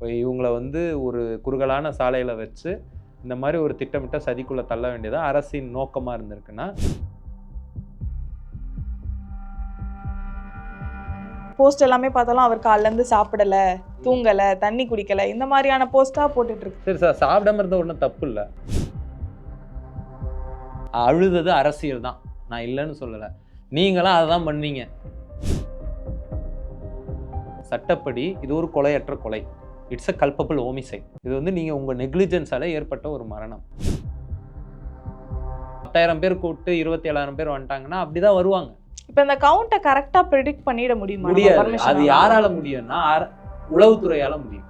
இவங்கள வந்து ஒரு குறுகலான சாலையில வச்சு இந்த மாதிரி ஒரு திட்டமிட்ட சதிக்குள்ள தள்ள வேண்டியதா அரசின் நோக்கமா இருந்திருக்குன்னா, போஸ்ட் எல்லாமே பார்த்தாலும் அவர் காலைல இருந்து சாப்பிடல, தூங்கல, தண்ணி குடிக்கல, இந்த மாதிரியான போஸ்டா போட்டுட்டு இருக்கு. சரி சார், சாப்பிடாம இருந்த ஒன்றும் தப்பு இல்லை. அழுதது அரசியல் தான், நான் இல்லைன்னு சொல்லலை. நீங்களாம் அதை தான் பண்ணீங்க. சட்டப்படி இது ஒரு கொலையற்ற கொலை. It's a culpable homicide. இது வந்து நீங்க உங்க நெக்லிஜென்ஸால ஏற்பட்ட ஒரு மரணம். 10,000 பேர் கூப்பிட்டு 27,000 பேர் வந்துட்டாங்கன்னா அப்படிதான் வருவாங்க. இப்ப இந்த கவுண்ட்டை கரெக்டா ப்ரெடிக்ட் பண்ணிட முடியுமா? முடியாது. அது யாரால முடியும்னா உளவுத்துறையால முடியும்.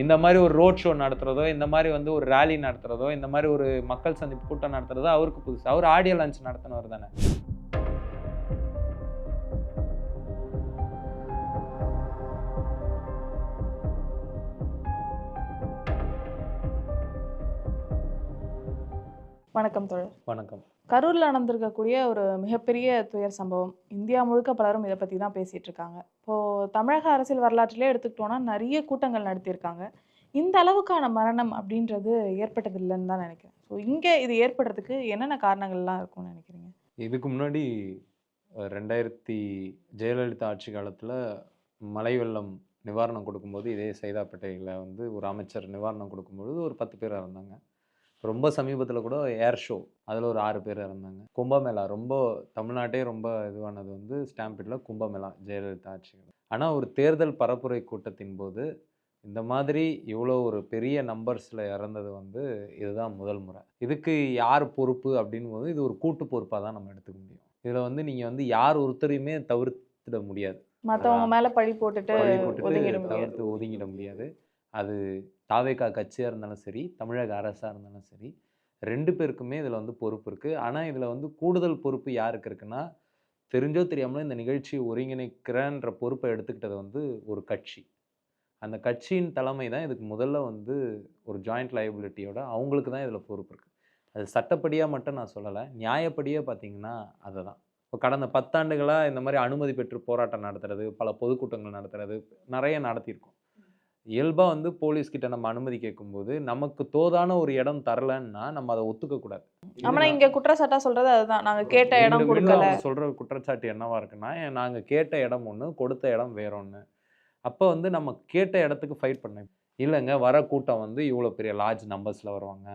இந்த மாதிரி ஒரு ரோட் ஷோ நடத்துறதோ, இந்த மாதிரி வந்து ஒரு ரேலி நடத்துறதோ, இந்த மாதிரி ஒரு மக்கள் சந்திப்பு கூட்டம் நடத்துறதோ அவருக்கு புதுசு. அவர் ஆடியோ லான்ச் நடத்தினவர் தானே. வணக்கம் தோழர். வணக்கம். கரூர்ல நடந்திருக்கக்கூடிய ஒரு மிகப்பெரிய துயர் சம்பவம். இந்தியா முழுக்க பலரும் இதை பத்தி தான் பேசிட்டு இருக்காங்க. இப்போ தமிழக அரசியல் வரலாற்றிலே எடுத்துக்கிட்டோம்னா நிறைய கூட்டங்கள் நடத்தியிருக்காங்க. இந்த அளவுக்கான மரணம் அப்படின்றது ஏற்பட்டது இல்லைன்னு தான் நினைக்கிறேன். ஸோ இங்கே இது ஏற்படுறதுக்கு என்னென்ன காரணங்கள்லாம் இருக்கும்னு நினைக்கிறீங்க? இதுக்கு முன்னாடி 2000 ஜெயலலிதா ஆட்சி காலத்தில் மழை வெள்ளம் நிவாரணம் கொடுக்கும்போது இதே சைதாப்பேட்டையில் வந்து ஒரு அமைச்சர் நிவாரணம் கொடுக்கும்பொழுது ஒரு 10 பேர் இறந்தாங்க. ரொம்ப சமீபத்தில் கூட ஏர் ஷோ, அதில் ஒரு 6 பேர் இறந்தாங்க. கும்பமேளா, ரொம்ப தமிழ்நாட்டே ரொம்ப இதுவானது வந்து ஸ்டாம்பிடில் கும்பமேளா ஜெயலலிதா ஆட்சிகள். ஆனால் ஒரு தேர்தல் பரப்புரை கூட்டத்தின் போது இந்த மாதிரி இவ்வளோ ஒரு பெரிய நம்பர்ஸில் இறந்தது வந்து இதுதான் முதல் முறை. இதுக்கு யார் பொறுப்பு அப்படின் போது இது ஒரு கூட்டு பொறுப்பாக தான் நம்ம எடுத்துக்க முடியும். இதில் வந்து நீங்கள் வந்து யார் ஒருத்தரையுமே தவிர்த்திட முடியாது. மற்றவங்க மேலே பழி போட்டுட்டு தவிர்த்து ஒதுங்கிட முடியாது. அது தாவேகா கட்சியாக இருந்தாலும் சரி, தமிழக அரசாக இருந்தாலும் சரி, 2 பேருக்குமே இதில் வந்து பொறுப்பு இருக்குது. ஆனால் இதில் வந்து கூடுதல் பொறுப்பு யாருக்கு இருக்குன்னா, தெரிஞ்சோ தெரியாமலோ இந்த நிகழ்ச்சியை ஒருங்கிணைக்கிறன்ற பொறுப்பை எடுத்துக்கிட்டது வந்து ஒரு கட்சி. அந்த கட்சியின் தலைமை தான் இதுக்கு முதல்ல வந்து ஒரு ஜாயிண்ட் லயபிலிட்டியோட அவங்களுக்கு தான் இதில் பொறுப்பு இருக்குது. அது சட்டப்படியாக மட்டும் நான் சொல்லலை, நியாயப்படியே பார்த்தீங்கன்னா அதை தான். இப்போ கடந்த 10 ஆண்டுகளாக இந்த மாதிரி அனுமதி பெற்று போராட்டம் நடத்துறது, பல பொதுக்கூட்டங்கள் நடத்துறது நிறைய நடத்தியிருக்கோம். இயல்பாக வந்து போலீஸ்கிட்ட நம்ம அனுமதி கேட்கும்போது நமக்கு தோதான ஒரு இடம் தரலன்னா நம்ம அதை ஒத்துக்கக்கூடாது. ஆனால் இங்கே குற்றச்சாட்டாக சொல்கிறது அதுதான், நாங்கள் கேட்ட இடம் கொடுக்கல. சொல்கிற குற்றச்சாட்டு என்னவா இருக்குன்னா, நாங்கள் கேட்ட இடம் ஒன்று, கொடுத்த இடம் வேற ஒன்று. அப்போ வந்து நம்ம கேட்ட இடத்துக்கு ஃபைட் பண்ணேன். இல்லைங்க, வர கூட்டம் வந்து இவ்வளோ பெரிய லார்ஜ் நம்பர்ஸில் வருவாங்க.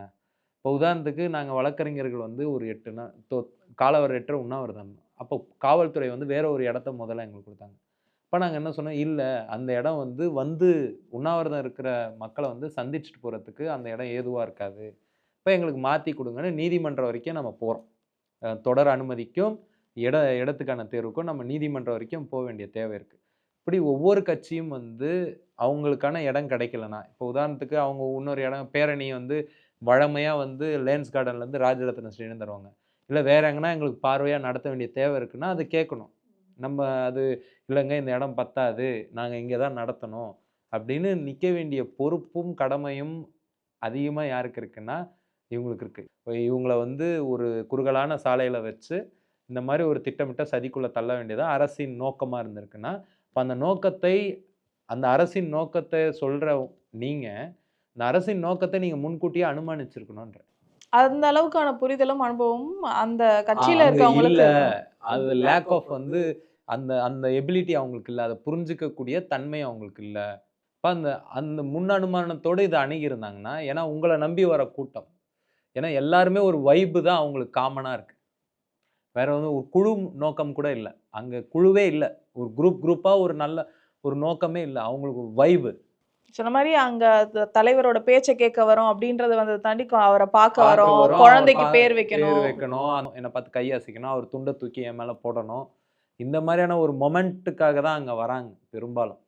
இப்போ உதாரணத்துக்கு நாங்கள் வழக்கறிஞர்கள் வந்து ஒரு 8 காலவரையற்ற உண்ணாவிரதம். அப்போ காவல்துறை வந்து வேற ஒரு இடத்த முதல்ல எங்களுக்கு கொடுத்தாங்க. அப்போ நாங்கள் என்ன சொன்னோம், இல்லை அந்த இடம் வந்து உண்ணாவிரதம் இருக்கிற மக்களை வந்து சந்திச்சுட்டு போகிறதுக்கு அந்த இடம் ஏதுவாக இருக்காது. இப்போ எங்களுக்கு மாற்றி கொடுங்கன்னு நீதிமன்றம் வரைக்கும் நம்ம போகிறோம். தொடர் அனுமதிக்கும் இடத்துக்கான தேர்வுக்கும் நம்ம நீதிமன்றம் வரைக்கும் போக வேண்டிய தேவை இருக்குது. இப்படி ஒவ்வொரு கட்சியும் வந்து அவங்களுக்கான இடம் கிடைக்கலனா, இப்போ உதாரணத்துக்கு அவங்க இன்னொரு இடம் பேரணி வந்து வழமையாக வந்து லேன்ஸ் கார்டன்லேருந்து ராஜரத்ன ஸ்ரீன்னு தருவாங்க. இல்லை வேற எங்கன்னா எங்களுக்கு பார்வையாக நடத்த வேண்டிய தேவை இருக்குன்னா அது கேட்கணும். நம்ம அது இல்லைங்க இந்த இடம் பத்தாது, நாங்கள் இங்கே தான் நடத்தணும் அப்படின்னு நிற்க வேண்டிய பொறுப்பும் கடமையும் அதிகமாக யாருக்கு இருக்குன்னா இவங்களுக்கு இருக்குது. இப்போ இவங்கள வந்து ஒரு குறுகலான சாலையில் வச்சு இந்த மாதிரி ஒரு திட்டமிட்ட சதிக்குள்ளே தள்ள வேண்டியதாக அரசின் நோக்கமாக இருந்திருக்குன்னா, இப்போ அந்த அரசின் நோக்கத்தை சொல்கிற நீங்கள் இந்த அரசின் நோக்கத்தை நீங்கள் முன்கூட்டியே அனுமானிச்சிருக்கணுன்ற அந்த அளவுக்கான புரிதலும் அனுபவமும் அந்த கட்சியில் இருக்கவங்களுக்கு அது லேக் ஆஃப் வந்து அந்த அந்த எபிலிட்டி அவங்களுக்கு இல்லை, அதை புரிஞ்சிக்கக்கூடிய தன்மை அவங்களுக்கு இல்லை. இப்போ அந்த அந்த முன் அனுமானத்தோடு இதை அணுகியிருந்தாங்கன்னா, ஏன்னா உங்களை நம்பி வர கூட்டம், ஏன்னா எல்லாருமே ஒரு வைப்பு தான் அவங்களுக்கு காமனாக இருக்குது. வேற வந்து ஒரு குழு நோக்கம் கூட இல்லை, அங்கே குழுவே இல்லை, ஒரு குரூப்பாக ஒரு நல்ல ஒரு நோக்கமே இல்லை, அவங்களுக்கு வைப்பு. சொன்ன மாதிரி அங்க தலைவரோட பேச்சை கேட்க வரோம் அப்படின்றத வந்து தாண்டி அவரை பார்க்க வரோம், குழந்தைக்கு பேர் வைக்கணும், என்னை பார்த்து கையாசிக்கணும், அவர் துண்டை தூக்கி என் மேலே போடணும், இந்த மாதிரியான ஒரு மொமெண்ட்டுக்காக தான் அங்கே வராங்க பெரும்பாலும்.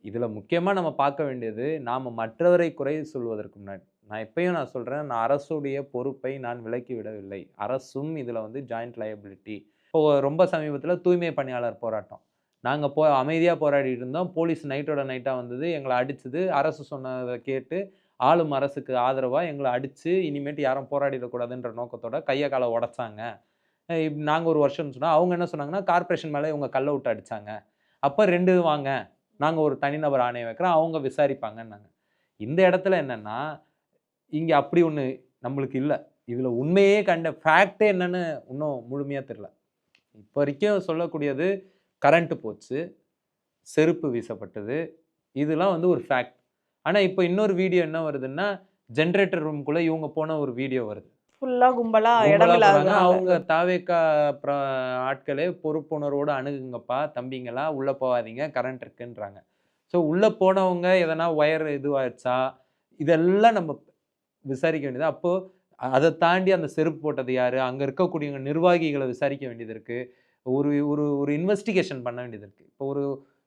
இதில் முக்கியமாக நம்ம பார்க்க வேண்டியது, நாம் மற்றவரை குறை சொல்வதற்கு முன்னாடி நான் எப்பயும் சொல்கிறேன், நான் அரசுடைய பொறுப்பை நான் விலக்கி விடவில்லை. அரசும் இதில் வந்து ஜாயிண்ட் லயபிலிட்டி. இப்போ ரொம்ப சமீபத்தில் தூய்மை பணியாளர் போராட்டம், நாங்கள் அமைதியாக போராடிட்டு இருந்தோம். போலீஸ் நைட்டோட நைட்டாக வந்தது, எங்களை அடிச்சது. அரசு சொன்னதை கேட்டு ஆளும் அரசுக்கு ஆதரவாக எங்களை அடித்து இனிமேட்டு யாரும் போராடிடக்கூடாதுன்ற நோக்கத்தோட கையை காலை உடைச்சாங்க. நாங்கள் ஒரு வருஷம்னு சொன்னால் அவங்க என்ன சொன்னாங்கன்னா, கார்பரேஷன் மேலே இவங்க கல்லை விட்டு அடித்தாங்க. அப்போ 2 வாங்க, நாங்கள் ஒரு தனிநபர் ஆணையம் வைக்கிறோம், அவங்க விசாரிப்பாங்கன்னாங்க. இந்த இடத்துல என்னன்னா, இங்கே அப்படி ஒன்று நம்மளுக்கு இல்லை. இதில் உண்மையே கண்ட ஃபேக்டே என்னன்னு இன்னும் முழுமையாக தெரியல. இப்போ வரைக்கும் சொல்லக்கூடியது கரண்ட் போச்சு, செருப்பு வீசப்பட்டது, இதெல்லாம் வந்து ஒரு ஃபேக்ட். ஆனால் இப்போ இன்னொரு வீடியோ என்ன வருதுன்னா, ஜென்ரேட்டர் ரூம்குள்ளே இவங்க போன ஒரு வீடியோ வருது. ஃபுல்லா கும்பலா கும்பலா இடமில்லாத போறாங்க. அவங்க தாவேக்கா ஆட்களே பொறுப்புணர்வோடு அணுகுங்கப்பா, தம்பிங்களா, உள்ள போகாதீங்க, கரண்ட் இருக்குன்றாங்க. ஸோ உள்ள போனவங்க எதனா ஒயர் இதுவாச்சா, இதெல்லாம் நம்ம விசாரிக்க வேண்டியது. அப்போ அதை தாண்டி அந்த செருப்பு போட்டது யாரு? அங்க இருக்கக்கூடிய நிர்வாகிகளை விசாரிக்க வேண்டியது இருக்கு. ஒரு ஒரு ஒரு இன்வெஸ்டிகேஷன் பண்ண வேண்டியது இருக்கு.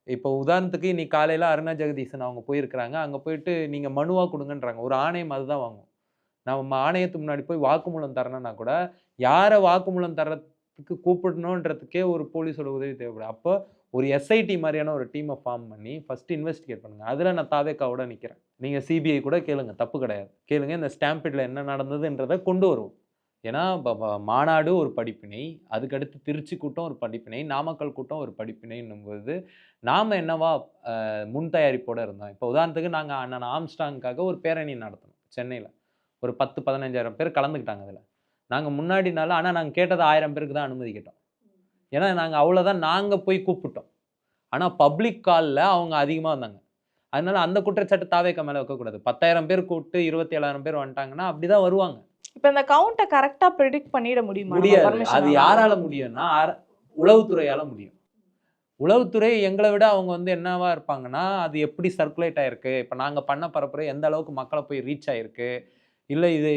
இப்போ உதாரணத்துக்கு இன்னைக்கு காலையில அருணா ஜெகதீசன் அவங்க போயிருக்கிறாங்க. அங்க போயிட்டு நீங்க மனுவா குடுங்கன்றாங்க. ஒரு ஆணையம் அதுதான் வாங்கும். நம்ம ஆணையத்துக்கு முன்னாடி போய் வாக்குமூலம் தரணும்னா கூட, யார வாக்குமூலம் தர்றதுக்கு கூப்பிடணுன்றதுக்கே ஒரு போலீஸோட உதவி தேவைப்படும். அப்போ ஒரு எஸ்ஐடி மாரியான ஒரு டீம ஃபார்ம் பண்ணி ஃபர்ஸ்ட் இன்வெஸ்டிகேட் பண்ணுங்க. அதுல நான் தாவேக்காவோட நிக்கிறேன். நீங்க சிபிஐ கூட கேளுங்க, தப்பு கிடையாது. கேளுங்க, இந்த ஸ்டாம்பேட்ல என்ன நடந்ததுன்றத கொண்டு வருவோம். ஏன்னா மாநாடு ஒரு படிப்பினை, அதுக்கடுத்து திருச்சி கூட்டம் ஒரு படிப்பினை, நாமக்கல் கூட்டம் ஒரு படிப்பினைன்னும்போது, நாம என்னவா முன் தயாரிப்போட இருந்தோம். இப்போ உதாரணத்துக்கு நாங்க அண்ணன் ஆம்ஸ்ட்ராங்காக ஒரு பேரணி நடத்தணும் சென்னையில. ஒரு 10, 15,000 பேர் கலந்துக்கிட்டாங்க அதுல. நாங்க முன்னாடி நாள் ஆனா நாங்க கேட்டது 1000 பேருக்கு தான் அனுமதி கேட்டோம். ஏன்னா நாங்க அவ்வளோதான் நாங்க போய் கூப்பிட்டோம். ஆனா பப்ளிக் கால்ல அவங்க அதிகமா வந்தாங்க. அதனால அந்த குற்றச்சாட்டு தாவேக்கா மேல வைக்கக்கூடாது. 10,000 பேர் கூப்பிட்டு 27,000 பேர் வந்துட்டாங்கன்னா, அப்படிதான் வருவாங்க. இப்ப இந்த கவுண்ட்ட கரெக்ட்டா பிரெடிக்ட் பண்ணிட முடியுமா? நம்ம முடியாது. பர்மிஷன் அது யாரால முடியும்னா, உளவுத்துறையால முடியும். உளவுத்துறை எங்கள விட அவங்க வந்து என்னவா இருப்பாங்கன்னா, அது எப்படி சர்க்குலேட் ஆயிருக்கு, இப்ப நாங்க பண்ண பரப்புரை எந்த அளவுக்கு மக்கள போய் ரீச் ஆயிருக்கு, இல்ல இது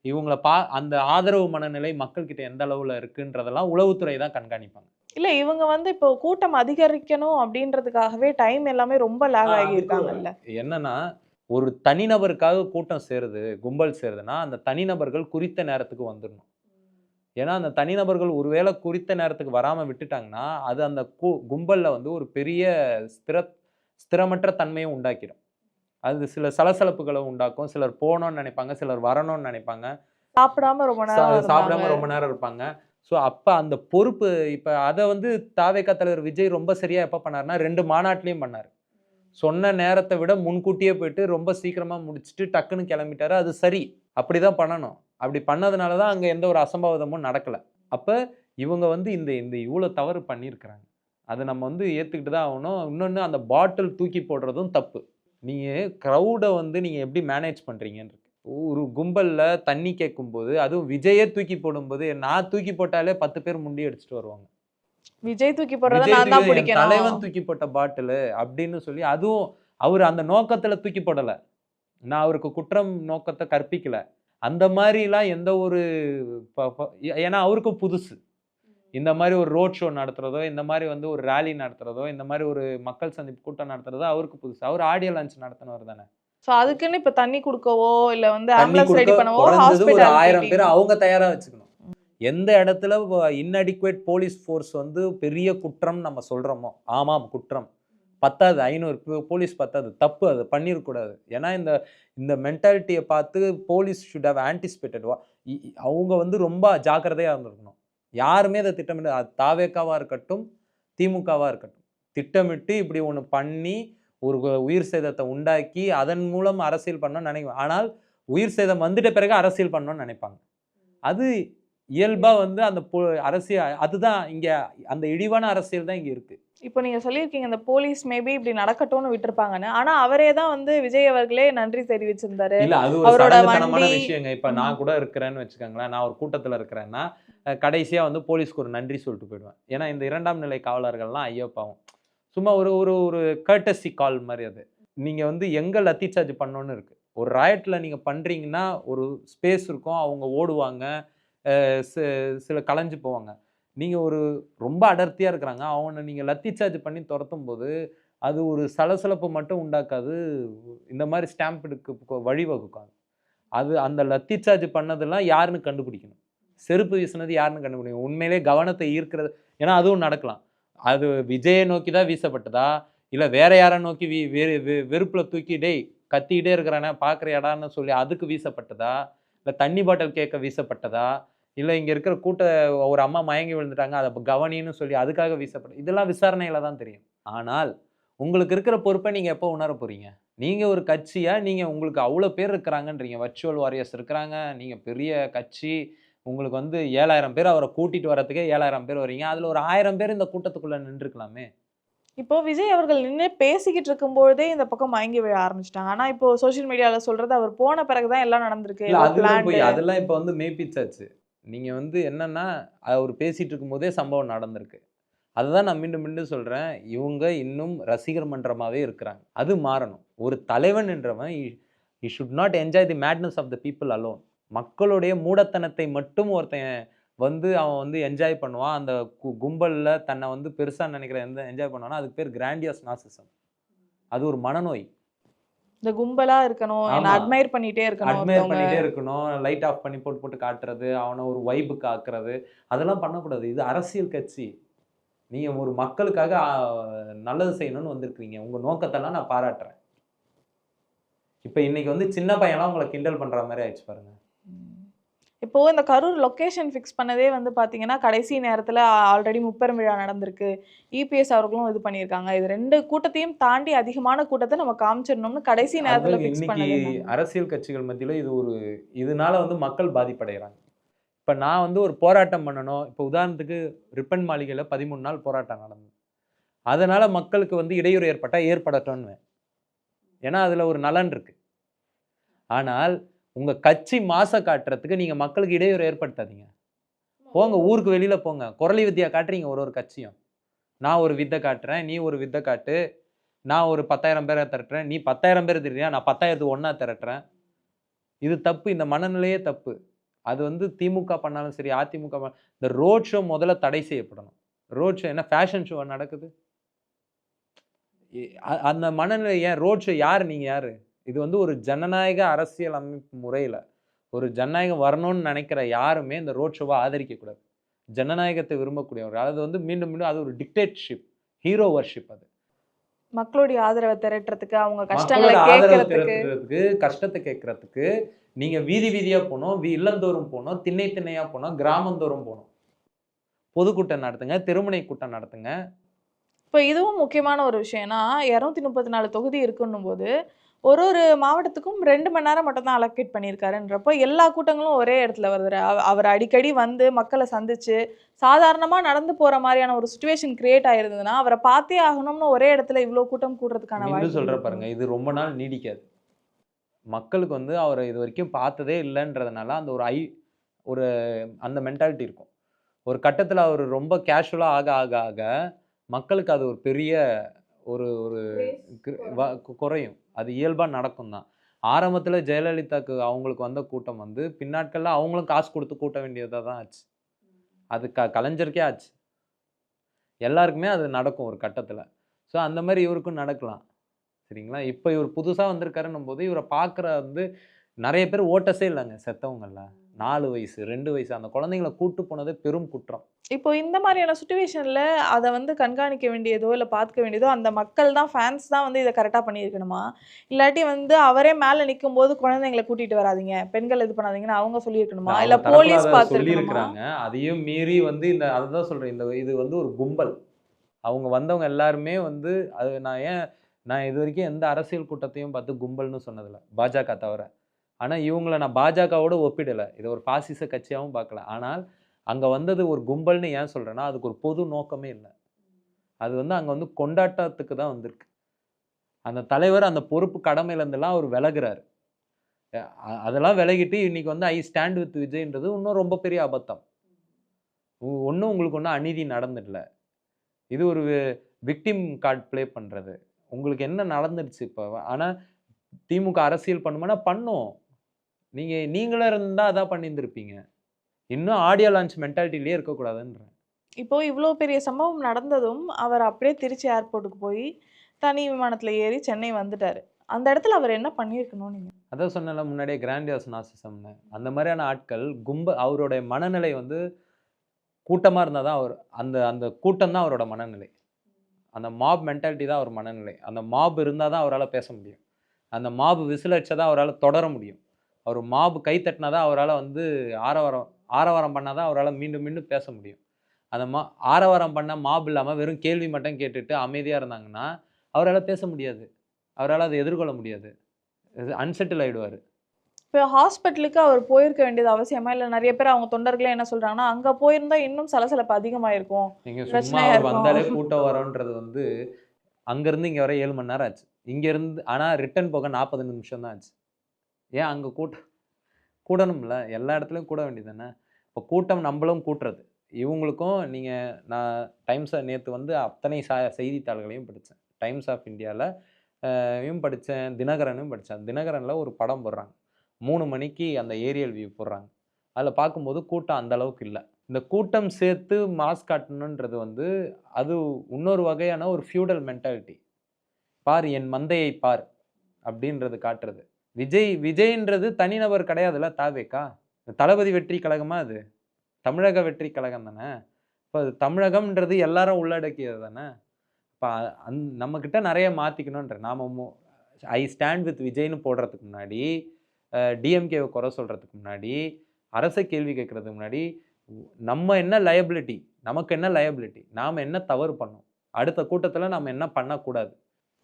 இவங்கள அந்த ஆதரவு மனநிலை மக்கள்கிட்ட எந்த அளவுல இருக்குன்றதெல்லாம் உளவுத்துறை தான் கண்காணிப்பாங்க. இல்ல இவங்க வந்து இப்போ கூட்டம் அதிகரிக்கணும் அப்படின்றதுக்காகவே டைம் எல்லாமே ரொம்ப லேக் ஆகி இருக்காங்கல்ல. என்னன்னா, ஒரு தனிநபருக்காக கூட்டம் சேருது, கும்பல் சேருதுன்னா, அந்த தனிநபர்கள் குறித்த நேரத்துக்கு வந்துரணும். ஏன்னா, அந்த தனிநபர்கள் ஒருவேளை குறித்த நேரத்துக்கு வராம விட்டுட்டாங்கன்னா, அது அந்த கும்பல்ல வந்து ஒரு பெரிய ஸ்திரமற்ற தன்மைய உண்டாக்கிடும். அது சில சலசலப்புகள உண்டாக்கும். சிலர் போணும்னு நெனைப்பாங்க, சிலர் வரணும்னு நெனைப்பாங்க. சாப்பிடாம ரொம்ப நேரம் இருந்தாங்க. சாப்பிடாம ரொம்ப நேரம் இருப்பாங்க. ஸோ, அப்ப அந்த பொறுப்பு இப்ப அத வந்து தாவேகா தலைவர் விஜய் ரொம்ப சரியா எப்ப பண்ணாருன்னா, 2 மாநாட்டிலயும் பண்ணாரு. சொன்ன நேரத்த விட முன்கூட்டியே போயிட்டு ரொம்ப சீக்கிரமா முடிச்சுட்டு டக்குன்னு கெளம்பிட்டாரு. அது சரி. அப்படிதான் பண்ணணும். அப்படி பண்ணதுனால தான் அங்க எந்த ஒரு அசம்பாவிதமும் நடக்கல. அப்ப இவங்க வந்து இந்த இந்த இவ்ளோ தவறு பண்ணியிருக்கிறாங்க. அத நம்ம வந்து ஏத்துக்கிட்டு தான் ஆகணும். இன்னொன்னு அந்த பாட்டில் தூக்கி போடுறதும் தப்பு. நீங்க கிரவுட வந்து நீங்க எப்படி மேனேஜ் பண்றீங்கன்னு. ஒரு கும்பல்ல தண்ணி கேட்கும்போது, அதுவும் விஜயே தூக்கி போடும்போது, நான் தூக்கி போட்டாலே 10 பேர் முண்டி அடிச்சுட்டு வருவாங்க. விஜய் தூக்கி போடுறத விஜய் நான் தான் தூக்கி என் பிடிக்கணும். தலைவன் தூக்கி போட்ட பாட்டிலு அப்படின்னு சொல்லி, அதுவும் அவரு அந்த நோக்கத்துல தூக்கி போடல. நான் அவருக்கு குற்றம் நோக்கத்த கற்பிக்கல. அந்த மாரிலாம் எந்த ஒரு ப ப ஏன்னா அவருக்கும் புதுசு. இந்த மாரி ஒரு ரோட் ஷோ நடத்துறதோ, இந்த மாரி வந்து ஒரு ராலி நடத்துறதோ, இந்த மாரி ஒரு மக்கள் சந்திப்பு கூட்டம் நடத்துறதோ அவருக்கு புதுசு. அவரு ஆடியோ லான்ச் நடத்துனவர் தானே. சோ அதுக்குன்னு இப்ப தண்ணி குடுக்கவோ, இல்ல வந்து தண்ணி ஆம்புலன்ஸ் குடுக்க ரெடி பண்ணவோ, குறைஞ்சது ஒரு 1000 ஹாஸ்பிட்டாலிட்டி பேர டீம். அவங்க தயாரா வச்சுக்கணும். எந்த இடத்துல இன்அடிக்குவேட் போலீஸ் ஃபோர்ஸ் வந்து பெரிய குற்றம் நம்ம சொல்றோமோ, ஆமாம் குற்றம். பத்தாது 500 போலீஸ் பத்தாது. தப்பு அது பண்ணிறக்கூடாது. ஏன்னா இந்த இந்த மென்டாலிட்டிய பார்த்து போலீஸ் ஷுட் ஹேவ் ஆன்டிசிபேட்டட். அவங்க வந்து ரொம்ப ஜாக்கிரதையா இருந்திருக்கணும். யாருமே அத திட்டமிட்டு அது தாவேக்காவா இருக்கட்டும், திமுகவா இருக்கட்டும். திட்டமிட்டு இப்படி ஒண்ணு பண்ணி, ஒரு உயிர் சேதத்த உண்டாக்கி, அதன் மூலம் அரசியல் பண்ணணும்னு நினைக்கும். ஆனால் உயிர் சேதம் வந்துட்ட பிறகு அரசியல் பண்ணணும்னு நினைப்பாங்க. அது இயல்பா வந்து அந்த அரசியல் அதுதான் இங்க அந்த இழிவான அரசியல் தான் இங்க இருக்கு. இப்போ நீங்க சொல்லியிருக்கீங்க இந்த போலீஸ் மேபி இப்படி நடக்கட்டும்னு விட்டுருப்பாங்கன்னு. ஆனா அவரே தான் வந்து விஜய் அவர்களே நன்றி தெரிவிச்சிருந்தாரு. இல்ல அது ஒரு அவரோட சடங்குத்தனமான வண்டி விஷயங்க. இப்ப நான் கூட இருக்கிறேன்னு வச்சுக்கோங்களேன். நான் ஒரு கூட்டத்துல இருக்கிறேன்னா, கடைசியா வந்து போலீஸ்க்கு ஒரு நன்றி சொல்லிட்டு போயிடுவேன். ஏன்னா இந்த 2ஆம் நிலை காவலர்கள்லாம் ஐயோ பாவம். சும்மா ஒரு ஒரு ஒரு கர்ட்டசி கால் மாரி அது. நீங்க வந்து எங்க லத்தி சார்ஜ் பண்ணணும்னு இருக்கு. ஒரு ராயட்ல நீங்க பண்றீங்கன்னா, ஒரு ஸ்பேஸ் இருக்கும். அவங்க ஓடுவாங்க. சி சில கலைஞ்சு போவாங்க. நீங்க ஒரு ரொம்ப அடர்த்தியா இருக்கிறாங்க. அவன நீங்க லத்தி சார்ஜ் பண்ணி தொரத்தும்போது, அது ஒரு சலசலப்பு மட்டும் உண்டாக்காது. இந்த மாரி ஸ்டாம்பேடுக்கு வழிவகுக்கும். அது அந்த லத்தி சார்ஜ் பண்ணதெல்லாம் யாருன்னு கண்டுபிடிக்கணும். செருப்பு வீசுனது யாருன்னு கண்டுபிடிக்கணும். உண்மையிலேயே கவனத்த ஈர்க்கிறது ஏன்னா அதுவும் நடக்கலாம். அது விஜய நோக்கி தான் வீசப்பட்டதா? இல்ல வேற யார நோக்கி வெறுப்புல தூக்கி டேய் கத்திக்கிட்டே இருக்கிறானே பார்க்குறியாடான்னு சொல்லி அதுக்கு வீசப்பட்டதா? இல்ல தண்ணி பாட்டில் கேட்க வீசப்பட்டதா? இல்ல இங்க இருக்கிற ஒரு அம்மா மயங்கி விழுந்துட்டாங்க. அத கவனின்னு சொல்லி அதுக்காக வீசப்பட்டது. இதெல்லாம் விசாரணையில தான் தெரியும். ஆனால் உங்களுக்கு இருக்கிற பொறுப்பை நீங்க எப்போ உணர போறீங்க? நீங்க ஒரு கட்சியா, நீங்க உங்களுக்கு அவ்வளோ பேர் இருக்கிறாங்கன்றீங்க. வர்ச்சுவல் வாரியர்ஸ் இருக்கிறாங்க. நீங்க பெரிய கட்சி. உங்களுக்கு வந்து 7000 பேர் அவர கூட்டிட்டு வரதுக்கே 7000 பேர் வரீங்க. அதுல ஒரு 1000 பேர் இந்த கூட்டத்துக்குள்ள நின்றுக்கலாமே! இப்போ விஜய் அவர்கள் நின்னு பேசிக்கிட்டு இருக்கும்பொழுதே இந்த பக்கம் மயங்கி விழ ஆரம்பிச்சுட்டாங்க. ஆனா இப்போ சோசியல் மீடியால சொல்றது அவர் போன பிறகு தான் எல்லாம் நடந்திருக்கு. இல்ல ஏதோ அதெல்லாம் பிளான்டு. போய் அதெல்லாம் இப்ப வந்து மெய்ப்பிச்சாச்சு. நீங்க வந்து என்னன்னா, அவரு பேசிட்டு இருக்கும்போதே சம்பவம் நடந்திருக்கு. அததான் நான் மீண்டும் மீண்டும் சொல்றேன். இவுங்க இன்னும் ரசிகர் மன்றமாவே இருக்கிறாங்க. அது மாறணும். ஒரு தலைவன் என்றவன் he should not enjoy the madness of the people alone. மக்களுடைய மூடத்தனத்தை மட்டும் ஒருத்தன் வந்து அவன் வந்து என்ஜாய் பண்ணுவான். அந்த கும்பல்ல தன்னை வந்து பெருசா நினைக்கிற என்ஜாய் பண்ணுவான்னா, அதுக்கு பேர் கிராண்டியோஸ் நார்சிசம். அது ஒரு மனநோய். இந்த கும்பலா இருக்கணும். என்ன ஆமா. அட்மையர் பண்ணிட்டே இருக்கணும் அட்மையர் ஒருத்தவங்க. பண்ணிட்டே இருக்கணும். லைட் ஆஃப் பண்ணி போட்டு போட்டு காட்டுறது. அவன ஒரு வைபுக்கு ஆக்குறது. அதெல்லாம் பண்ணக்கூடாது. இது அரசியல் கட்சி. நீங்க ஒரு மக்களுக்காக நல்லது செய்யணும்னு வந்திருக்கிறீங்க. உங்க நோக்கத்தெல்லாம் நான் பாராட்டுறேன். இப்ப இன்னைக்கு வந்து சின்ன பையன்லாம் உங்கள கிண்டல் பண்ற மாரி ஆயிடுச்சு பாருங்க. ம். இப்போ இந்த கரூர் லொகேஷன் ஃபிக்ஸ் பண்ணதே வந்து பார்த்தீங்கன்னா, கடைசி நேரத்தில ஆல்ரெடி முப்பெரும் விழா நடந்திருக்கு. இபிஎஸ் அவர்களும் இது பண்ணியிருக்காங்க. இது 2 கூட்டத்தையும் தாண்டி அதிகமான கூட்டத்த நம்ம காமிச்சிடணும்னு கடைசி நேரத்தில அதுதாங்க ஃபிக்ஸ் இன்னைக்கு பண்ணது என்னங்க? அரசியல் கட்சிகள் மத்தியில இதனால வந்து மக்கள் பாதிப்படையறாங்க. இப்ப நான் வந்து ஒரு போராட்டம் பண்ணணும். இப்ப உதாரணத்துக்கு ரிப்பன் மாளிகையில 13 நாள் போராட்டம் நடந்தது. அதனால மக்களுக்கு வந்து இடையூறு ஏற்பட்டா ஏற்படட்டும்ன்னுவேன். ஏன்னா, அதுல ஒரு நலன் இருக்கு. ஆனால், உங்க கட்சி மாச காட்டுறதுக்கு நீங்க மக்களுக்கு இடையூறு ஏற்படுத்தாதீங்க. போங்க ஊருக்கு வெளியில போங்க. குரலி வித்தையா காட்டுறீங்க ஒரு ஒரு கட்சியும். நான் ஒரு வித்த காட்டுறேன். நீ ஒரு வித்த காட்டு. நான் ஒரு 10,000 பேர திரட்டுறேன். நீ 10,000 பேர திரட்டுறியா? நான் 10,000த்துக்கு ஒண்ணா திரட்டுறேன். இது தப்பு. இந்த மனநிலையே தப்பு. அது வந்து திமுக பண்ணாலும் சரி, அதிமுக இந்த ரோட் ஷோ முதல்ல தடை செய்யப்படணும். ரோட் ஷோ என்ன ஃபேஷன் ஷோவா நடக்குது? அந்த மனநிலை ஏன் ரோட் ஷோ யாரு நீங்க யாரு? இது வந்து ஒரு ஜனநாயக அரசியல் அமைப்பு முறையில, ஒரு ஜனநாயகம் வரணும்னு நெனைக்கிற யாருமே இந்த ரோட் ஷோவ ஆதரிக்கக் கூடாது. ஜனநாயகத்தை விரும்பக்கூடியவர். அது வந்து மீண்டும் மீண்டும் அது ஒரு டிக்டேட்டர்ஷிப், ஹீரோ வொர்ஷிப் அது. மக்களுடைய ஆதரவ திரட்டுறதுக்கு, அவங்க கஷ்டங்கள மக்களோட ஆதரவு கேட்கறதுக்கு. திரட்டுறதுக்கு, கஷ்டத்த கேட்கறதுக்கு, நீங்க வீதி வீதியா போணும், இல்லந்தோறும் போணும், திண்ணை திண்ணையா போணும், கிராமந்தோறும் போணும். பொதுக்கூட்டம் நடத்துங்க, தெருமுனை கூட்டம் நடத்துங்க. இப்ப இதுவும் முக்கியமான ஒரு விஷயம். ஏன்னா 234 தொகுதி இருக்குன்னும்போது, ஒரு ஒரு மாவட்டத்துக்கும் 2 மணி நேரம் மட்டும் தான் அலோகேட் பண்ணியிருக்காருன்றப்போ, எல்லா கூட்டங்களும் ஒரே இடத்துல வருது. அவர் அடிக்கடி வந்து மக்கள சந்திச்சு, சாதாரணமா நடந்து போற மாரியான ஒரு சிச்சுவேஷன் கிரியேட் ஆயிருந்ததுன்னா, அவர பார்த்தே ஆகணும்னு ஒரே இடத்துல இவ்ளோ கூட்டம் கூடுறதுக்கான மீண்டும் வாய்ப்புகள் சொல்றேன் இருக்குங்க. பாருங்க, இது ரொம்ப நாள் நீடிக்காது. மக்களுக்கு வந்து அவர இதுவரைக்கும் பார்த்ததே இல்லன்றதுனால, ஒரு அந்த மென்டாலிட்டி இருக்கும். ஒரு கட்டத்தில அவரு ரொம்ப கேஷுவலா ஆக ஆக ஆக, மக்களுக்கு அது ஒரு பெரிய ஒரு ஒரு கிர் வ குறையும். அது இயல்பா நடக்கும் தான். ஆரம்பத்தில ஜெயலலிதாக்கு அவங்களுக்கு வந்த கூட்டம் வந்து, பின்னாட்கள்ல அவங்களும் காசு குடுத்து கூட்ட வேண்டியதா தான் ஆச்சு. அது கலைஞருக்கே ஆச்சு. எல்லாருக்குமே அது நடக்கும் ஒரு கட்டத்தில. ஸோ அந்த மாரி இவருக்கும் நடக்கலாம். சரிங்களா? இப்ப இவரு புதுசா வந்திருக்காருன்னும்போது, இவர பார்க்குற வந்து நெறைய பேர் வோட்டர்ஸே இல்லங்க செத்தவங்கள்ல. 4 வயசு, 2 வயசு அந்த குழந்தைங்கள கூட்டு போனதே பெரும் குற்றம். இப்போ இந்த மாரியான சிச்சுவேஷன்ல அத வந்து கண்காணிக்க வேண்டியதோ, இல்ல பார்த்துக்க வேண்டியதோ, அந்த மக்கள் தான் ஃபேன்ஸ் தான் வந்து இத கரெக்ட்டா பண்ணியிருக்கணுமா? இல்லாட்டி வந்து அவரே மேல நிக்கும்போது குழந்தைங்கள கூட்டிட்டு வராதீங்க, பெண்கள் இது பண்ணாதீங்கன்னு அவங்க சொல்லியிருக்கணுமா? அவங்க இல்ல தரப்புல போலீஸ் அத பார்த்துருக்கணுமா? சொல்லியிருக்கிறாங்க. அதையும் மீறி வந்து அததான் சொல்றேன். இது வந்து ஒரு கும்பல். அவங்க வந்தவங்க எல்லாருமே வந்து அது நான் இதுவரைக்கும் எந்த அரசியல் கூட்டத்தையும் பார்த்து கும்பல்ன்னு சொன்னதில்ல. பாஜக தவிர. ஆனா இவங்கள நான் பாஜகவோட ஒப்பிடல. இத ஒரு பாசிச கட்சியாவும் பார்க்கல. ஆனால் அங்க வந்தது ஒரு கும்பல்ன்னு ஏன் சொல்றேன்னா, அதுக்கு ஒரு பொது நோக்கமே இல்ல. அது வந்து அங்க வந்து கொண்டாட்டத்துக்கு தான் வந்திருக்கு. அந்த தலைவர் அந்த பொறுப்பு கடமையிலருந்தெல்லாம் அவரு விலகுறாரு. அதெல்லாம் விலகிட்டு இன்னைக்கு வந்து ஐ ஸ்டாண்ட் வித் விஜய்ன்றது இன்னும் ரொம்ப பெரிய அபத்தம். உங்களுக்கு ஒண்ணும் அநீதி நடந்துடல. இது ஒரு விக்டிம் கார்ட் ப்ளே பண்றது. உங்களுக்கு என்ன நடந்துருச்சு இப்ப? ஆனா திமுக அரசியல் பண்ணுமானா பண்ணும். நீங்களா இருந்தா அதான் பண்ணியிருந்திருப்பீங்க. இன்னும் ஆடியோ லான்ச் மென்டாலிட்டிலயே இருக்கக்கூடாதுன்றேன். இப்போ இவ்ளோ பெரிய சம்பவம் நடந்ததும், அவர் அப்படியே திருச்சி ஏர்போர்ட்டுக்கு போய், தனி விமானத்துல ஏறி சென்னை வந்துட்டாரு. அந்த இடத்துல அவர் என்ன பண்ணியிருக்கணும் நீங்க? அதான் சொன்னேன்ல முன்னாடியே கிராண்டியோஸ் நார்சிசம்னு. அந்த மாரியான ஆட்கள் அவருடைய மனநிலை வந்து கூட்டமா இருந்தா தான் அந்த அந்த கூட்டம் தான் அவரோட மனநிலை. அந்த மாப் மென்டாலிட்டி தான் அவர் மனநிலை. அந்த மாப் இருந்தா தான் அவரால பேச முடியும். அந்த மாப் விசில் அடிச்சா தான் அவரால தொடர முடியும். அவர் மாப் கை தட்டினா தான் அவரால வந்து ஆரவாரம் ஆரவாரம் பண்ணா தான் அவரால மீண்டும் மீண்டும் பேச முடியும். அந்த ஆரவாரம் பண்ண மாப் இல்லாம வெறும் கேள்வி மட்டும் கேட்டுட்டு அமைதியா இருந்தாங்கன்னா, அவரால் பேச முடியாது, அவரால் அதை எதிர்கொள்ள முடியாது, அன்செட்டில் ஆயிடுவார். இப்போ ஹாஸ்பிட்டலுக்கு அவர் போயிருக்க வேண்டியது அவசியமா? இல்ல நெறைய பேர் அவங்க தொண்டர்களே என்ன சொல்றாங்கன்னா, அங்க போயிருந்தா இன்னும் சலசலப்பு அதிகமாயிருக்கும். நீங்கள் சும்மா பிரச்சனையா அவர் இருக்கும். வந்தாலே கூட்டம் வரோன்றது வந்து அங்கேருந்து இங்கே வர 7 மணி நேரம் ஆச்சு. இங்கேருந்து ஆனால் ரிட்டர்ன் போக 40 நிமிஷம் தான் ஆச்சு. ஏன் அங்கே கூடணும்ல, எல்லா இடத்துலையும் கூட வேண்டியது தானே. இப்போ கூட்டம் நம்மளும் கூட்டுறது. இவங்களுக்கும் நான் நேற்று வந்து அத்தனை செய்தித்தாள்களையும் படித்தேன். டைம்ஸ் ஆஃப் இந்தியாவில் படித்தேன், தினகரனும் படித்தேன். தினகரனில் ஒரு படம் போடுறாங்க, 3 மணிக்கு அந்த ஏரியல் வியூ போடுறாங்க. அதில் பார்க்கும்போது கூட்டம் அந்த அளவுக்கு இல்லை. இந்த கூட்டம் சேர்த்து மாஸ் காட்டணுன்றது வந்து அது இன்னொரு வகையான ஒரு ஃபியூடல் மென்டாலிட்டி. பார் என் மந்தையை பார் அப்படின்றது காட்டுறது. விஜய்ன்றது தனிநபர் கிடையாதுல்ல. தாவேக்கா தளபதி வெற்றி கழகமா? அது தமிழக வெற்றி கழகம் தானே. இப்போ அது தமிழகம்ன்றது எல்லாரும் உள்ளடக்கியது தானே. இப்போ நம்மக்கிட்ட நிறைய மாற்றிக்கணுன்ற நாம ஐ ஸ்டாண்ட் வித் விஜய்னு போடுறதுக்கு முன்னாடி, டிஎம்கேவை குறை சொல்கிறதுக்கு முன்னாடி, அரசை கேள்வி கேட்கறதுக்கு முன்னாடி, நம்ம என்ன லயபிலிட்டி, நமக்கு என்ன லயபிலிட்டி, நாம் என்ன தவறு பண்ணோம், அடுத்த கூட்டத்தில் நாம் என்ன பண்ணக்கூடாது,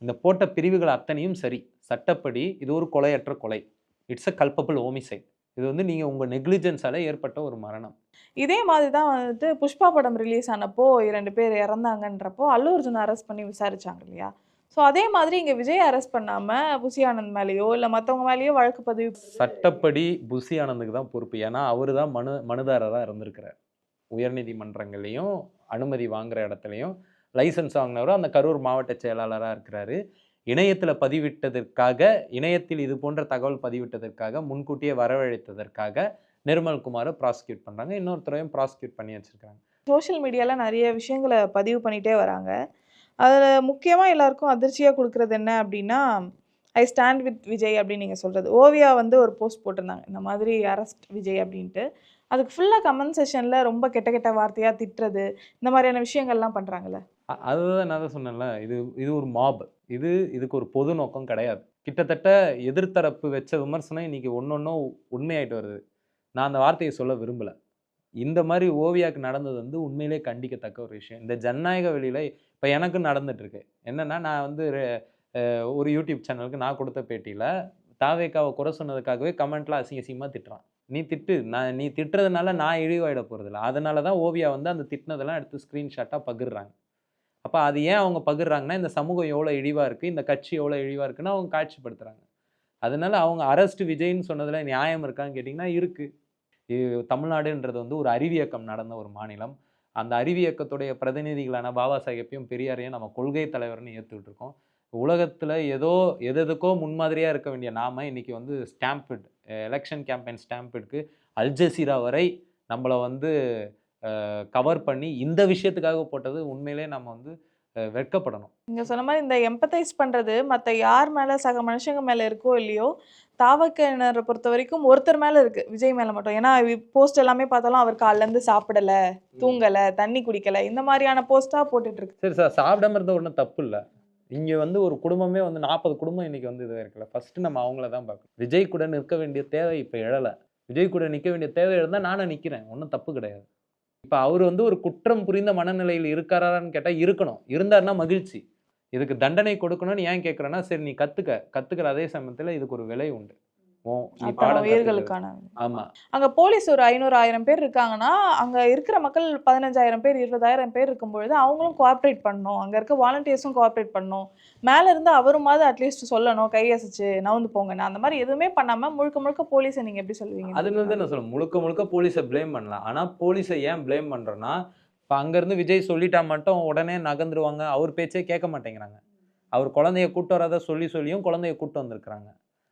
இந்த போட்ட பிரிவுகள் அத்தனையும் சரி, சட்டப்படி இது ஒரு கொலையற்ற கொலை, இட்ஸ் அ கல்பபிள் ஹோமிசைட். இது வந்து நீங்கள் உங்கள் நெக்லிஜென்ஸால் ஏற்பட்ட ஒரு மரணம். இதே மாதிரி தான் வந்துட்டு புஷ்பா படம் ரிலீஸ் ஆனப்போ 2 பேர் இறந்தாங்கன்றப்போ அல்லு அர்ஜுன் அரெஸ்ட் பண்ணி விசாரிச்சாங்க இல்லையா? ஸோ அதே மாதிரி இங்கே விஜய் அரெஸ்ட் பண்ணாமல் புசி ஆனந்த் மேலேயோ இல்லை மற்றவங்க மேலேயோ வழக்கு பதிவு. சட்டப்படி புசி ஆனந்துக்கு தான் பொறுப்பு. ஏன்னா அவர் தான் மனுதாரராக இருந்திருக்கிறார். உயர்நீதிமன்றங்களையும் அனுமதி வாங்குகிற இடத்துலையும் லைசன்ஸ் வாங்கினவரும் அந்த கரூர் மாவட்ட செயலாளராக இருக்கிறாரு. இணையத்தில் பதிவிட்டதற்காக, இணையத்தில் இது போன்ற தகவல் பதிவிட்டதற்காக, முன்கூட்டியே வரவழைத்ததற்காக நிர்மல்குமாரை ப்ராசிக்யூட் பண்ணுறாங்க. இன்னொருத்தரையும் ப்ராசிக்யூட் பண்ணி வச்சுருக்காங்க. சோஷியல் மீடியாவில் நிறைய விஷயங்களை பதிவு பண்ணிகிட்டே வராங்க. அதில் முக்கியமாக எல்லாருக்கும் அதிர்ச்சியாக கொடுக்குறது என்ன அப்படின்னா, ஐ ஸ்டாண்ட் வித் விஜய் அப்படின்னு நீங்கள் சொல்கிறது. ஓவியா வந்து ஒரு போஸ்ட் போட்டிருந்தாங்க, இந்த மாதிரி அரெஸ்ட் விஜய் அப்படின்ட்டு. அதுக்கு ஃபுல்லாக கமெண்ட் செஷனில் ரொம்ப கெட்ட கெட்ட வார்த்தையாக திட்டுறது, இந்த மாதிரியான விஷயங்கள்லாம் பண்ணுறாங்கல்ல. அதுதான் நான் தான் சொன்னேன்ல, இது ஒரு மாப். இதுக்கு ஒரு பொது நோக்கம் கிடையாது. கிட்டத்தட்ட எதிர்த்தரப்பு வச்ச விமர்சனம் இன்னைக்கு ஒன்னொன்னும் உண்மையாயிட்டு வருது. நான் அந்த வார்த்தையை சொல்ல விரும்பலை. இந்த மாதிரி ஓவியாவுக்கு நடந்தது வந்து உண்மையிலே கண்டிக்கத்தக்க ஒரு விஷயம். இந்த ஜனநாயக வெளியில் இப்போ எனக்கும் நடந்துட்டு இருக்கு. என்னன்னா, நான் வந்து ஒரு யூடியூப் சேனலுக்கு நான் கொடுத்த பேட்டியில் தாவேக்காவை குறை சொன்னதுக்காகவே கமெண்ட்லாம் அசிங்கமாக திட்டுறான். நீ திட்டுறதுனால நான் இழிவாயிட போகிறதில்ல. அதனால தான் ஓவியா வந்து அந்த திட்டினதெல்லாம் எடுத்து ஸ்க்ரீன்ஷாட்டாக பகிர்றாங்க. அப்போ அது ஏன் அவங்க பகிர்றாங்கன்னா, இந்த சமூகம் எவ்வளோ இழிவாக இருக்குது, இந்த கட்சி எவ்வளோ இழிவாக இருக்குன்னு அவங்க காட்சிப்படுத்துகிறாங்க. அதனால அவங்க அரெஸ்ட் விஜய்ன்னு சொன்னதில் நியாயம் இருக்கான்னு கேட்டிங்கன்னா இருக்குது. தமிழ்நாடுன்றது வந்து ஒரு அறிவியக்கம் நடந்த ஒரு மாநிலம். அந்த அறிவியக்கத்துடைய பிரதிநிதிகளான பாபா சாஹேப்பையும் பெரியாரையும் நம்ம கொள்கை தலைவர்னு ஏற்றுக்கிட்டு இருக்கோம். உலகத்தில் எதுக்கோ முன்மாதிரியாக இருக்க வேண்டிய நாம இன்னைக்கு வந்து stampede election campaign ஸ்டாம்பிட்க்கு Al Jazeera வரை நம்மளை வந்து கவர் பண்ணி இந்த விஷயத்துக்காக போட்டது உண்மையிலே நம்ம வந்து வெட்கப்படணும். நீங்கள் சொன்ன மாதிரி இந்த எம்பத்தைஸ் பண்ணுறது மற்ற யார் மேலே சக மனுஷங்க மேலே இருக்கோ இல்லையோ, தாவக்கினரை பொறுத்த வரைக்கும் ஒருத்தர் மேலே இருக்குது, விஜய் மேலே மட்டும். ஏன்னா போஸ்ட் எல்லாமே பார்த்தாலும் அவர் காலிலேருந்து சாப்பிடலை, தூங்கலை, தண்ணி குடிக்கலை, இந்த மாதிரியான போஸ்ட்டாக போட்டுட்ருக்கு. சரி சார், சாப்பிடாம இருந்த ஒன்றும் தப்பு இல்லை. இங்கே வந்து ஒரு குடும்பமே வந்து 40 குடும்பம் இன்றைக்கி வந்து இதாக இருக்குல்ல. ஃபஸ்ட்டு நம்ம அவங்கள தான் பார்க்கணும். விஜய் கூட நிற்க வேண்டிய தேவை இப்போ எழலை. விஜய் கூட நிற்க வேண்டிய தேவை இருந்தால் நானும் நிற்கிறேன், ஒன்றும் தப்பு கிடையாது. இப்போ அவர் வந்து ஒரு குற்றம் புரிந்த மனநிலையில் இருக்காரான்னு கேட்டால் இருக்கணும். இருந்தாருன்னா மகிழ்ச்சி. இதுக்கு தண்டனை கொடுக்கணும்னு ஏன் கேட்குறேன்னா, சரி நீ கற்றுக்கிற அதே சமயத்தில் இதுக்கு ஒரு விலை உண்டு. உயிர்களுக்கான. ஆமா. அங்க போலீஸ் ஒரு 500,000 பேர் இருக்காங்கன்னா, அங்க இருக்கிற மக்கள் 15,000 பேர் 20,000 பேர் இருக்கும்பொழுது அவங்களும் கோஆப்ரேட் பண்ணணும். அங்க இருக்க வாலண்டியர்ஸும் கோஆப்ரேட் பண்ணணும். மேல இருந்து அவருமாவது அட்லீஸ்ட் சொல்லணும், கை அசைச்சு நவுந்து போங்கன்னு. அந்த மாதிரி எதுவுமே பண்ணாம முழுக்க முழுக்க போலீஸை நீங்க எப்படி சொல்லுவீங்க? அதுல இருந்து நான் சொல்லுவேன், முழுக்க போலீஸை ப்ளேம் பண்ணலாம். ஆனா போலீஸை ஏன் ப்ளேம் பண்றேன்னா, இப்போ அங்கேருந்து விஜய் சொல்லிட்டா மட்டும் உடனே நகர்ந்துருவாங்க. அவர் பேச்சே கேட்க மாட்டேங்கிறாங்க. அவர் குழந்தைய கூட்டு வராத சொல்லியும் குழந்தைய கூட்டு வந்திருக்கிறாங்க.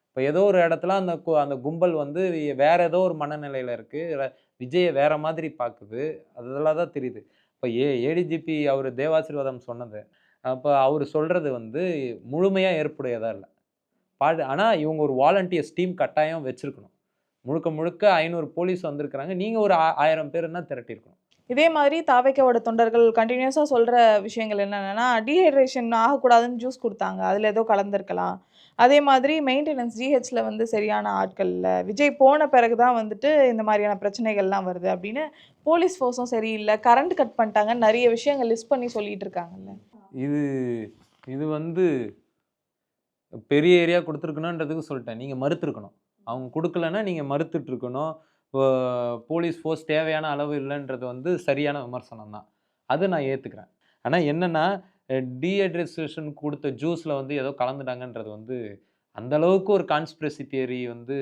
இப்போ ஏதோ ஒரு இடத்துல அந்த கும்பல் வந்து வேற ஏதோ ஒரு மனநிலையில் இருக்குது, விஜயை வேற மாதிரி பார்க்குது. அதெல்லாம் தான் தெரியுது. இப்போ ஏடிஜிபி அவர் தேவாசீர்வாதம் சொன்னது, அப்போ அவர் சொல்கிறது வந்து முழுமையாக ஏற்புடையதாக இல்லை. ஆனால் இவங்க ஒரு வாலண்டியர்ஸ் டீம் கட்டாயம் வச்சுருக்கணும். முழுக்க 500 போலீஸ் வந்திருக்கிறாங்க. நீங்கள் ஒரு 1000 பேருன்னா திரட்டியிருக்கணும். இதே மாதிரி தாவேக்காவோட தொண்டர்கள் கண்டினியூஸாக சொல்கிற விஷயங்கள் என்னென்னா, டீஹைட்ரேஷன் ஆகக்கூடாதுன்னு ஜூஸ் கொடுத்தாங்க, அதில் ஏதோ கலந்துருக்கலாம். அதே மாதிரி மெயின்டெனன்ஸ் ஜிஹெச்சில் வந்து சரியான ஆட்கள் இல்லை, விஜய் போன பிறகு தான் வந்துட்டு இந்த மாதிரியான பிரச்சனைகள்லாம் வருது அப்படின்னு போலீஸ் ஃபோர்ஸும் சரியில்லை, கரண்ட் கட் பண்ணிட்டாங்கன்னு நிறைய விஷயங்கள் லிஸ்ட் பண்ணி சொல்லிட்டு இருக்காங்கல்ல. இது இது வந்து பெரிய ஏரியா குடுத்துருக்கணுன்றதுக்கு சொல்ட்டேன். நீங்க மறுத்துருக்கணும். அவங்க குடுக்கலன்னா நீங்க மறுத்துட்டு இருக்கணும். இப்போ போலீஸ் ஃபோர்ஸ் தேவையான அளவு இல்லன்றது வந்து சரியான விமர்சனம் தான். அத நான் ஏத்துக்கிறேன். ஆனா என்னன்னா, டீஹைட்ரேஷன் குடுத்த ஜூஸ்ல வந்து ஏதோ கலந்துட்டாங்கன்றது வந்து, அந்த அளவுக்கு ஒரு கான்ஸ்பிரசி தியரி வந்து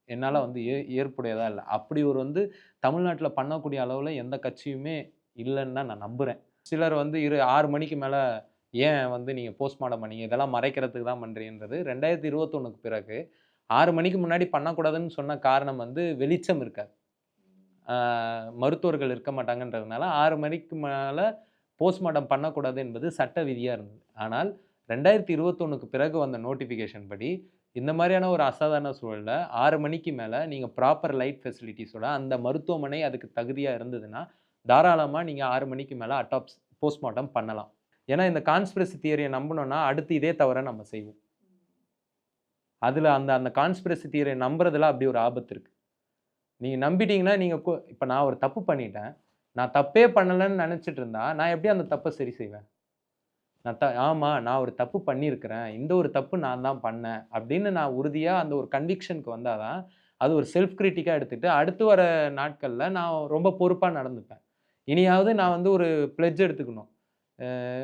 என்னால வந்து ஏற்புடையதா இல்ல. அப்படி ஒரு வந்து தமிழ்நாட்டுல பண்ணக்கூடிய அளவுல எந்த கட்சியுமே இல்லன்னு தான் நான் நம்புறேன். சிலர் வந்து 6 மணிக்கு மேல ஏன் வந்து நீங்க போஸ்ட்மார்டம் பண்ணீங்க? இதெல்லாம் மறைக்கிறதுக்கு தான் பண்றீங்கன்றது 2021க்கு பிறகு 6 மணிக்கு முன்னாடி பண்ணக்கூடாதுன்னு சொன்ன காரணம் வந்து வெளிச்சம் இருக்காது. ஆ மருத்துவர்கள் இருக்க மாட்டாங்கன்றதுனால 6 மணிக்கு மேல போஸ்ட்மார்டம் பண்ணக்கூடாது என்பது சட்ட விதியா இருந்தது. ஆனால் 2021க்கு பிறகு வந்த நோட்டிஃபிகேஷன் படி, இந்த மாரியான ஒரு அசாதாரண சூழல்ல 6 மணிக்கு மேல நீங்க ப்ராப்பர் லைட் ஃபெசிலிட்டீஸோட அந்த மருத்துவமனை அதுக்கு தகுதியா இருந்ததுன்னா, தாராளமா நீங்க 6 மணிக்கு மேல போஸ்ட்மார்டம் பண்ணலாம். ஏன்னா இந்த கான்ஸ்பிரசி தியரிய நம்புனோம்னா, அடுத்து இதே தவற நம்ம செய்வோம். அதுல அந்த அந்த கான்ஸ்பிரசி தியரிய நம்புறதுல அப்படி ஒரு ஆபத்து இருக்கு. நீங்க நம்பிட்டீங்கன்னா, நீங்க இப்ப நான் ஒரு தப்பு பண்ணிட்டேன். நான் தப்பே பண்ணலன்னு நெனச்சுட்டு இருந்தா, நான் எப்படி அந்த தப்ப சரி செய்வேன்? ஆமா நான் ஒரு தப்பு பண்ணியிருக்கிறேன். இந்த ஒரு தப்பு நான் தான் பண்ணேன். அப்படின்னு நான் உறுதியா அந்த ஒரு கன்விக்ஷனுக்கு வந்தா தான், அது ஒரு செல்ஃப் கிரிட்டிக்கா எடுத்துட்டு, அடுத்து வர நாட்கள்ல நான் ரொம்ப பொறுப்பா நடந்துப்பேன். இனியாவது நான் வந்து ஒரு பிளெட்ஜ் எடுத்துக்கணும்.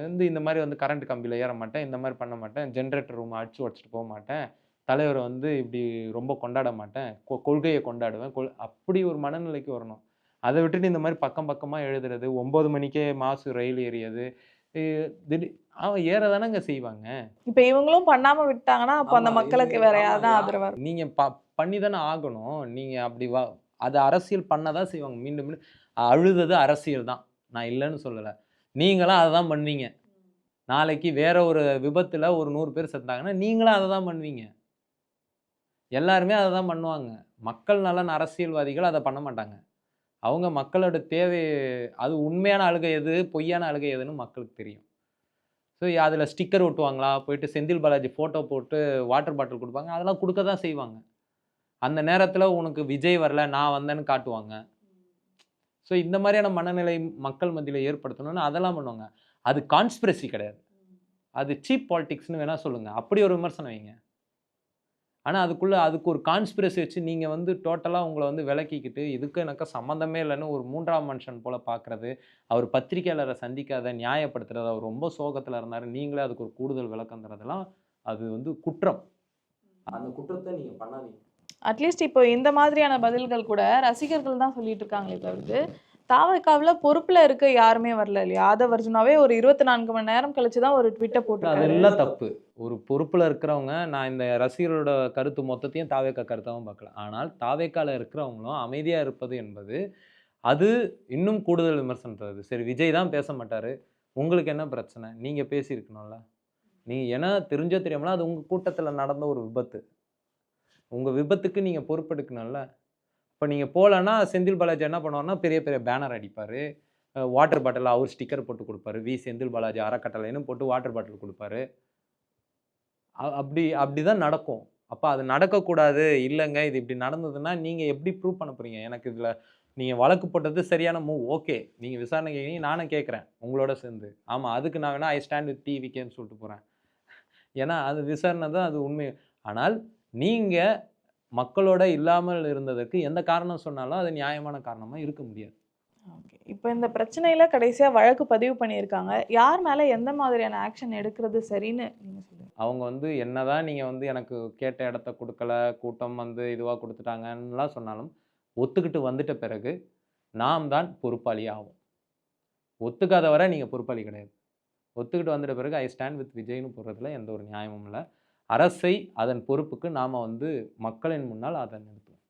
வந்து இந்த மாரி வந்து கரண்ட் கம்பியில ஏற மாட்டேன். இந்த மாரி பண்ண மாட்டேன். ஜெனரேட்டர் ரூம அடிச்சு உடைச்சுட்டு போமாட்டேன். தலைவர வந்து இப்படி ரொம்ப கொண்டாட மாட்டேன். கொள்கைய கொண்டாடுவேன். அப்படி ஒரு மனநிலைக்கு வரணும். அத விட்டுட்டு இந்த மாரி பக்கம் பக்கமா எழுதுறது, 9 மணிக்கே மாசு ரயில் ஏறியது. எ திடீ ஏற தானங்க செய்வாங்க. இப்ப இவங்களும் பண்ணாம விட்டாங்கன்னா, அப்ப அந்த ஆமா. மக்களுக்கு வேற யார் தான் ஆதரவா இருக்கும்? நீங்க பண்ணி தானே ஆகணும். நீங்க அப்படி அத அரசியல் பண்ண தான் செய்வாங்க. மீண்டும் மீண்டும் அழுதது அரசியல் தான். நான் இல்லன்னு சொல்லல. நீங்களும் அத தான் பண்ணுவீங்க. நாளைக்கு வேற ஒரு விபத்துல ஒரு 100 பேர் செத்தாங்கன்னா, நீங்களும் அத தான் பண்ணுவீங்க. எல்லாருமே அத தான் பண்ணுவாங்க. மக்கள் நலன் அரசியல்வாதிகள் அத பண்ண மாட்டாங்க. அவங்க மக்களோட தேவை அது உண்மையான அழுகை எது, பொய்யான அழுகை எதுன்னு மக்களுக்கு தெரியும். ஸோ அதுல ஸ்டிக்கர் ஒட்டுவாங்களா? போயிட்டு செந்தில் பாலாஜி ஃபோட்டோ போட்டு வாட்டர் பாட்டில் குடுப்பாங்க. அதெல்லாம் குடுக்க தான் செய்வாங்க. அந்த நேரத்துல உனக்கு விஜய் வரல, நான் வந்தேன்னு காட்டுவாங்க. ஸோ இந்த மாரியான மனநிலை மக்கள் மத்தியில ஏற்படுத்தணும்னு அதெல்லாம் பண்ணுவாங்க. அது கான்ஸ்பிரசி கிடையாது. அது சீப் பாலிடிக்ஸ்ன்னு வேணா சொல்லுங்க. அப்படி ஒரு விமர்சனம் வைங்க. ஆனா அதுக்கு ஒரு கான்ஸ்பிரசி வச்சு நீங்க வந்து டோட்டலா உங்கள வந்து விலக்கிக்கிட்டு, இதுக்கும் எனக்கும் சம்மந்தமே இல்லன்னு ஒரு 3ஆம் மனுஷன் போல பார்க்கிறது. அவர் பத்திரிக்கையாளர சந்திக்காத நியாயப்படுத்துறது. அவர் ரொம்ப சோகத்துல இருந்தாரு. நீங்களே அதுக்கு ஒரு கூடுதல் விளக்கம் தர்றதெல்லாம் அது வந்து குற்றம். அந்த குற்றத்த நீங்க பண்ணாதீங்க. அட்லீஸ்ட் இப்போ இந்த மாதிரியான பதில்கள் கூட ரசிகர்கள் தான் சொல்லிட்டு இருக்காங்களே தவிர்த்து, தாவேக்காவுல பொறுப்புல இருக்க யாருமே வரல இல்லையா? ஆதவ் அர்ஜுனாவே ஒரு 24 மணி நேரம் கழிச்சு தான் ஒரு ட்வீட்ட போட்டிருக்காரு. அதெல்லாம் தப்பு. ஒரு பொறுப்புல இருக்கிறவங்க நான் இந்த ரசிகர்களோட கருத்து மொத்தத்தையும் தாவேக்கா கருத்தாவும் பார்க்கல. ஆனால் தாவேக்கால இருக்கிறவங்களும் அமைதியா இருப்பது என்பது, அது இன்னும் கூடுதல் விமர்சனம் தருது. சரி விஜய் தான் பேச மாட்டாரு. உங்களுக்கு என்ன பிரச்சனை? நீங்க பேசியிருக்கணும்ல. நீங்க ஏன்னா தெரிஞ்சோ தெரியாமலோ அது உங்க கூட்டத்துல நடந்த ஒரு விபத்து. உங்க விபத்துக்கு நீங்க பொறுப்பெடுக்கணும்ல. இப்ப நீங்க போலன்னா, செந்தில் பாலாஜி என்ன பண்ணுவாருன்னா, பெரிய பெரிய பேனர் அடிப்பாரு. வாட்டர் பாட்டில்ல அவரு ஸ்டிக்கர் போட்டு குடுப்பாரு. செந்தில் பாலாஜி அறக்கட்டளைன்னு போட்டு வாட்டர் பாட்டில் குடுப்பாரு. அப்படிதான் நடக்கும். அப்ப அது நடக்கக்கூடாது. இல்லங்க இது இப்படி நடந்ததுன்னா, நீங்க எப்படி ப்ரூவ் பண்ண போறீங்க? எனக்கு இதுல நீங்க வழக்கு போட்டது சரியான மூவ். ஓகே. நீங்க விசாரணை கேட்கிறீங்க. நானும் கேட்கிறேன். உங்களோட சேர்ந்து. ஆமா. அதுக்கு நான் வேணா ஐ ஸ்டாண்ட் வித் டிவிகேன்னு சொல்லிட்டு போறேன். ஏன்னா, அது விசாரணை தான் அது உண்மை. ஆனால் நீங்க மக்களோட இல்லாமல் இருந்ததற்கு எந்த காரணம் சொன்னாலும், அது நியாயமான காரணமா இருக்க முடியாது. ஓகே. இப்ப இந்த பிரச்சனையில கடைசியா வழக்கு பதிவு பண்ணியிருக்காங்க. யார் மேல எந்த மாதிரியான ஆக்ஷன் எடுக்கிறது சரின்னு நீங்க சொல்லுங்க. அவங்க வந்து என்னதான் நீங்க வந்து எனக்கு கேட்ட இடத்த குடுக்கல, கூட்டம் வந்து இதுவா குடுத்துட்டாங்கன்னுலாம் சொன்னாலும், ஒத்துக்கிட்டு வந்துட்ட பிறகு, நாம் தான் பொறுப்பாளி ஆவோம். ஒத்துக்காத வரை நீங்க பொறுப்பாளி கிடையாது. ஒத்துக்கிட்டு வந்துட்ட பிறகு ஐ ஸ்டாண்ட் வித் விஜய்ன்னு போடுறதுல எந்த ஒரு நியாயமும் இல்ல. அரசை அதன் பொறுப்புக்கு நாம வந்து மக்களின் முன்னால் அத நிறுத்துவோம்.